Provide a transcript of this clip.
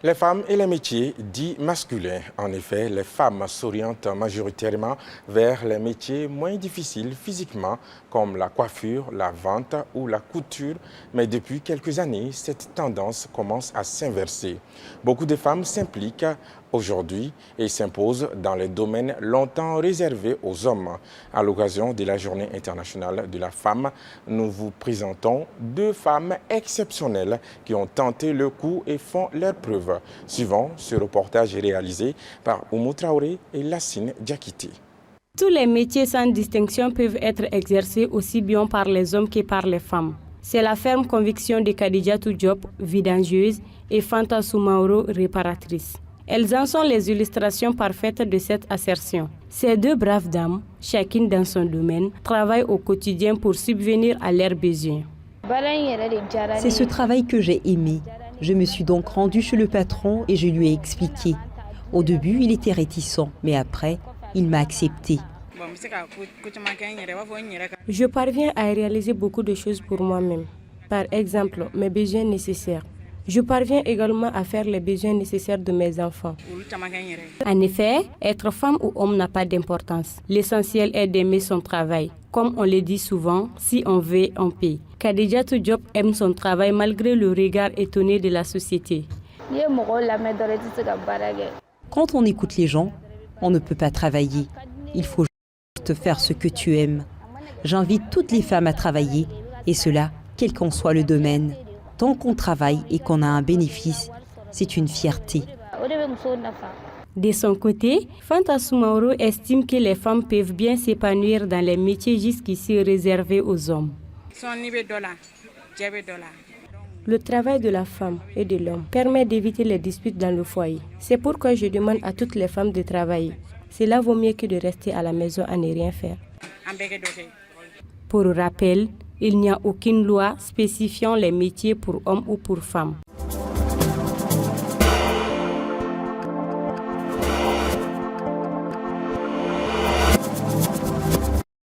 Les femmes et les métiers dits masculins. En effet, les femmes s'orientent majoritairement vers les métiers moins difficiles physiquement, comme la coiffure, la vente ou la couture. Mais depuis quelques années, cette tendance commence à s'inverser. Beaucoup de femmes s'impliquent aujourd'hui et s'imposent dans les domaines longtemps réservés aux hommes. À l'occasion de la Journée internationale de la femme, nous vous présentons deux femmes exceptionnelles qui ont tenté le coup et font leurs preuves. Suivant ce reportage réalisé par Oumou Traoré et Lassine Diakité. Tous les métiers sans distinction peuvent être exercés aussi bien par les hommes que par les femmes. C'est la ferme conviction de Khadijatou Diop, vidangeuse, et Fanta Soumaoro, réparatrice. Elles en sont les illustrations parfaites de cette assertion. Ces deux braves dames, chacune dans son domaine, travaillent au quotidien pour subvenir à leurs besoins. C'est ce travail que j'ai aimé. Je me suis donc rendue chez le patron et je lui ai expliqué. Au début, il était réticent, mais après, il m'a accepté. Je parviens à réaliser beaucoup de choses pour moi-même. Par exemple, mes besoins nécessaires. Je parviens également à faire les besoins nécessaires de mes enfants. En effet, être femme ou homme n'a pas d'importance. L'essentiel est d'aimer son travail. Comme on le dit souvent, si on veut, on paie. Khadijatou Diop aime son travail malgré le regard étonné de la société. Quand on écoute les gens, on ne peut pas travailler. Il faut juste faire ce que tu aimes. J'invite toutes les femmes à travailler, et cela, quel qu'en soit le domaine. Tant qu'on travaille et qu'on a un bénéfice, c'est une fierté. De son côté, Fanta Soumaoro estime que les femmes peuvent bien s'épanouir dans les métiers jusqu'ici réservés aux hommes. Le travail de la femme et de l'homme permet d'éviter les disputes dans le foyer. C'est pourquoi je demande à toutes les femmes de travailler. Cela vaut mieux que de rester à la maison à ne rien faire. Pour rappel, il n'y a aucune loi spécifiant les métiers pour hommes ou pour femmes.